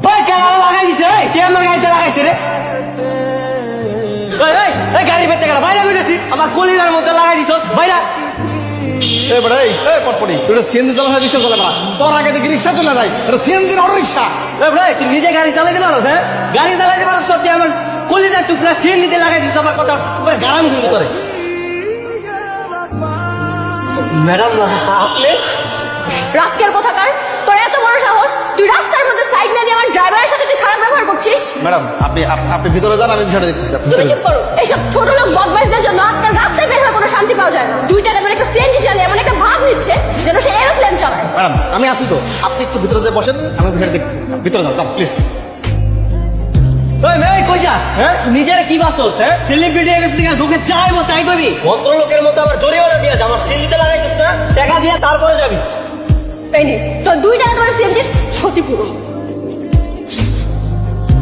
ভাই কেন লাগাই দিছে? কে আমার গাড়িতে লাগাইছে রে? গাড়ি বেঁধে গেল বাইরে গেছি আমার কলিজার মধ্যে লাগাই দিছ বাইরা। রিক্সা চলে না, তোর আগে দেখি রিক্সা চলে যায়, এটা সিএনজির অটো রিক্সা। তুই নিজে গাড়ি চালাইতে পারো? হ্যাঁ গাড়ি চালাইতে পারো সত্যি আমার কলিজার টুকরা সিএনজিতে লাগাই দিছ আমার কথা গারাম কিন্তু করে। ম্যাডাম আপনি রাস্কেল কোথাকার, তোর এত বড় সাহস তুই রাস্তার মধ্যে সাইড না দিয়ে আমার ড্রাইভারের সাথে তুই খারাপ ব্যবহার করছিস। ম্যাডাম আপনি ভিতরে যান, আমি বিষয়টা দেখতেছি। তুমি চুপ করো। এইসব ছোট লোক বদমাইশদের জন্য আজকাল রাস্তায় বের হয়ে কোনো শান্তি পাওয়া যায় না। 2 টাকা করে একটা সিএনজি চালিয়ে এমন একটা ভাব নিচ্ছে যেন সে এরোপ্লেন চালায়। ম্যাডাম আমি আসি তো, আপনি একটু ভিতরে যে বসেন, আমি বিষয়টা দেখতেছি। ভিতরে যান প্লিজ। কই যা? হ্যাঁ নিজের কি বাসল? হ্যাঁ সেলিব্রিটি হয়ে গেছিস ঢুকে চাইবো তাই করবি? ভদ্রলোকের মতো আমার জরিমানা দিয়ে আমার সিএনজিতে লাগাইছিস না, টাকা দিয়ে তারপরে যাবি। এই নে তোর 2 টাকা করে সিএনজির ক্ষতিপূরণ।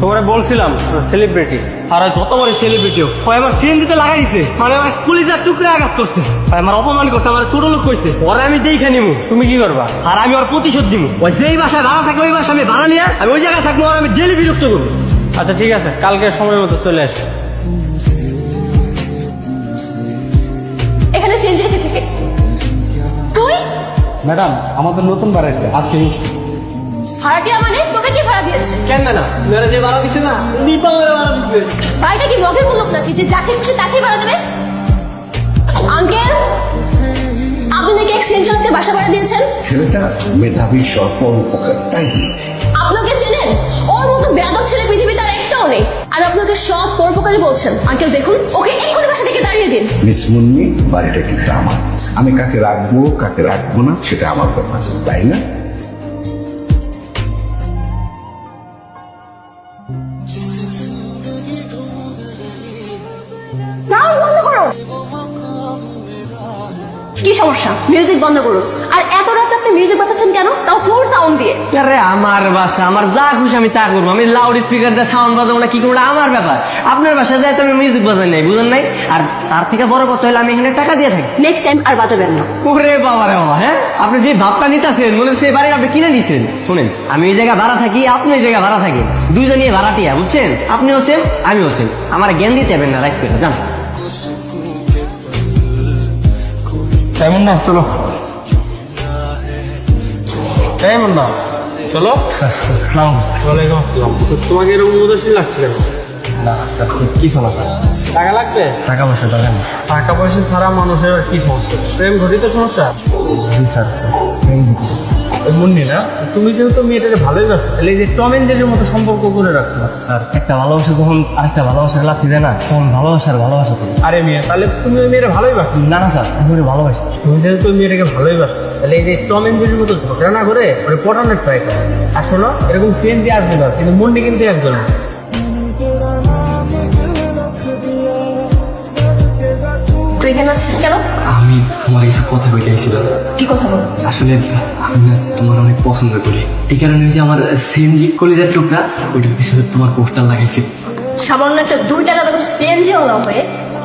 তোমরা বলছিলাম সেলিব্রিটি, আর যত বড় সেলিব্রিটি হোক আমার সিএনজিতে লাগাই দিছে, মানে আমার কলিজার টুকরে আঘাত করছে, আমার অপমান করছে, আমার ছোট লোক কইছে। পরে আমি দেখে নিবো, তুমি কি করবা? আর আমি ওর প্রতিশোধ দিব। ওই যেই বাসায় ভাড়া থাকে ওই বাসায় আমি ভাড়া নিয়ে আমি ওই জায়গায় থাকবো, আর আমি ডেলি বিরক্ত করবো। আচ্ছা ঠিক আছে, কালকে সময় মতো চলে আসে। এখানে সিএনজি রেখেছি কে? তুই? ম্যাডাম আমাদের নতুন বাড়িতে আজকে ভাড়াটিয়া মানে তোকে কি ভাড়া দিয়েছে? কেন না মেয়েরা যে ভাড়া দিছে না নিপা ভাড়া দিবে। বাড়িটা কি মগের মুলুক নাকি যে যাকে খুশি তাকেই ভাড়া দেবে? আঙ্কেল আপনি নাকি এক সিএনজিকে বাসা ভাড়া দিয়েছেন? ছেলেটা মেধাবী স্বল্প উপকার তাই দিয়েছে। আপনাকে চেনেন? ওর মতো বেয়াদব ছেলে পৃথিবীতে আর একটাও নেই। আর আপনাকে সব পরোপকারী বলছেন। আঙ্কেল দেখুন, ওকে এক্ষুনি বাসা থেকে তাড়িয়ে দিন। মিস মুন্নি, বাড়িটা কিন্তু আমার। আমি কাকে রাখবো কাকে রাখবো না সেটা আমার ব্যাপার, তাই না? সাউন্ড বন্ধ করো। কি সমস্যা? মিউজিক বন্ধ করুন। আর এত রাতে আপনি মিউজিক বাজাচ্ছেন কেন, তাও ফুল সাউন্ড দিয়ে? আরে আমার বাসা, আমার যা খুশি আমি তা করবো। আমি লাউড স্পিকার দিয়ে সাউন্ড বাজাবো না কি করবো আমার ব্যাপার। আপনার বাসায় যাই তো আমি মিউজিক বাজাই নাই, বুঝেন নাই? আর তার থেকে বড় কথা হলে আমি এখানে টাকা দিয়ে থাকি। নেক্সট টাইম আর বাজাবেন না। ওরে বাবা রে বাবা, হ্যাঁ আপনি যে ভাবটা নিতেছেন মনে হচ্ছে বাড়ি আপনি কিনে নিছেন। শুনেন, আমি এই জায়গায় ভাড়া থাকি, আপনি এই জায়গায় ভাড়া থাকেন, দুইজনই ভাড়াটিয়া, বুঝছেন? আপনিও সেম আমিও সেম। আমার জ্ঞান দিতে হবে না, রাইট করে যান। এমন না, চলো এমন না, চলো। ওয়ালাইকুম আসসালাম। তোমাকে এরকম উদাসীন লাগছে কেন? না স্যার কিছু না। টাকা লাগবে? টাকা পয়সা দরকার নেই। টাকা পয়সা ছাড়া মানুষের আর কি সমস্যা? প্রেম ঘটিত সমস্যা? জি স্যার, প্রেম ঘটিত। মুন্নি না, তুমি যেহেতু মেয়েটাকে ভালোই বাসো, তাহলে এই যে টম এন্ড জেরির মতো সম্পর্ক করে রাখছো। স্যার একটা ভালোবাসা যখন আরেকটা ভালোবাসার লাফি দেয় না, তখন ভালোবাসা তো। আরে মেয়ে, তাহলে তুমি ওই মেয়েটা ভালোই বাসো? না না স্যার, আমি ওটা ভালোবাসি। তুমি যেহেতু ওই মেয়েটাকে ভালোই বাসো, তাহলে এই যে টম এন্ড জেরির মতো ঝগড়া না করে ওটা পটানোর ট্রাই করো। আর শোনো, এরকম সিএনজি আসবে না, কিন্তু মুন্নি কিন্তু একজন। তুই এখানে আসছিস কেন? আমি তোমার কিছু কথা বলতে চাইছিলাম। কি কথা বল? আসলে আমি না তোমার অনেক পছন্দ করি, এই কারণে যে আমার সিএনজি কলিজার টুকরা ওইটার পিছনে তোমার পোস্টার লাগাইছি। সামান্য একটা 2 টাকা দামের সিএনজি ওলা হয়ে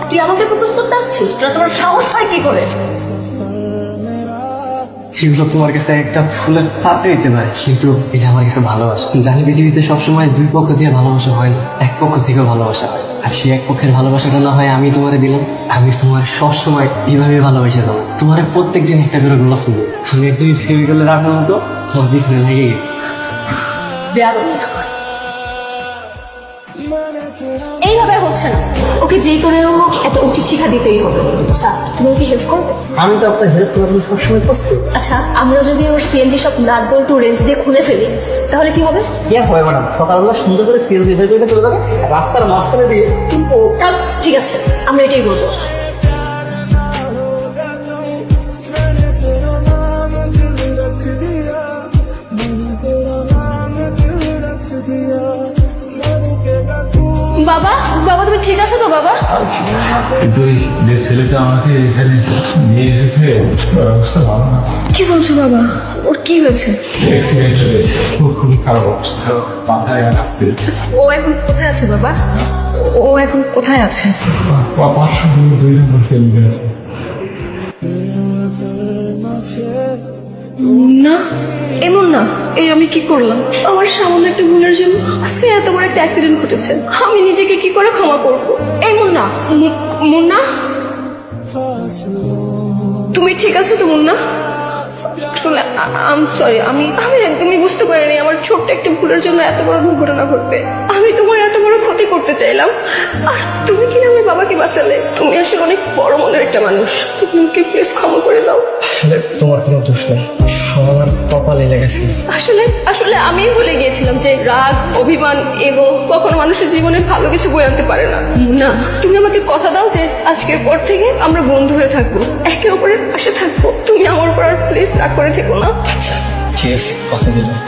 তুই আমাকে প্রপোজ করতে আসছিস? না তোমার সাহস হয় কি করে? এগুলো তোমার কাছে একটা ফুলের পাত্রে দিতে পারে, কিন্তু এটা আমার কাছে ভালোবাসা। জানি পৃথিবীতে সবসময় 2 পক্ষ দিয়ে ভালোবাসা হয় না, এক পক্ষ থেকেও ভালোবাসা হয়। আর সেই এক পক্ষের ভালোবাসাটা না হয় আমি তোমারে দিলাম, আমি তোমার সবসময় এইভাবে ভালোবাসা দিলাম। তোমার প্রত্যেক দিন একটা করে গোলাপ ফুল আমি একদমই ফেমিকলে রাখার মতো তোমার পিছনে লেগে গেছি। বেয়াদব। এইভাবে হচ্ছে না, ওকে যেই করে হোক এত উচিত শিক্ষা দিতেই হবে। আচ্ছা তুমি কি হেল্প করবে? আমি তো আপনার হেল্প করার জন্য সবসময় প্রস্তুত। আচ্ছা আমরা যদি ওর সিএনজি সব নাট বল্টু রেঞ্জ দিয়ে খুলে ফেলি তাহলে কি হবে? কি আর হবে ম্যাডাম, সকালবেলা সুন্দর করে সিএনজি বের করে চলে যাবে, রাস্তার মাঝখানে দিয়ে ঠিক আছে, আমরা এটাই করবো। বাবা বাবা তুমি ঠিক আছো তো বাবা? কিন্তু যে ছেলেটা আমাকে এখানে নিয়ে এসেছে ওর অবস্থা ভালো না। কি বলছো বাবা? ওর কি হয়েছে? অ্যাক্সিডেন্ট হয়েছে, খুবই খারাপ অবস্থা, মাথায় আঘাত পেয়েছে। ও এখন কোথায় আছে বাবা? ও এখন কোথায় আছে? 502 নম্বর ফেলবে আছে। না এমন না, এই আমি কি করলাম? আমার সামান্য একটা ভুলের জন্য আজকে এত বড় একটা অ্যাক্সিডেন্ট ঘটেছে। আমি নিজেকে কি করে ক্ষমা করব? এমন না মুন্না, তুমি ঠিক আছো তো মুন্না? আসলে আম সরি, আমি একদমই বুঝতে পারিনি আমার ছোট্ট একটা ভুলের জন্য এত বড় দুর্ঘটনা ঘটবে। আমি তোমার এত বড় ক্ষতি করতে চাইলাম, আর তুমি কিনা আমার বাবাকে বাঁচালে। তুমি আসলে অনেক বড় মনের একটা মানুষ। তুমি আমাকে প্লিজ ক্ষমা করে দাও। আসলে তোমার কোনো দোষ নেই, সব আমার কপালে লেগেছে। আসলে আসলে আমি ভুলে গিয়েছিলাম যে রাগ, অভিমান, এগো কখনো মানুষের জীবনে ভালো কিছু বয়ে আনতে পারে না। না, তুমি আমাকে কথা দাও যে আজকের পর থেকে আমরা বন্ধু হয়ে থাকবো, একে অপরের পাশে থাকবো। তুমি আমার উপর আর প্লিজ রাগ করে থেকো না। আচ্ছা ঠিক আছে, কথা দিলাম।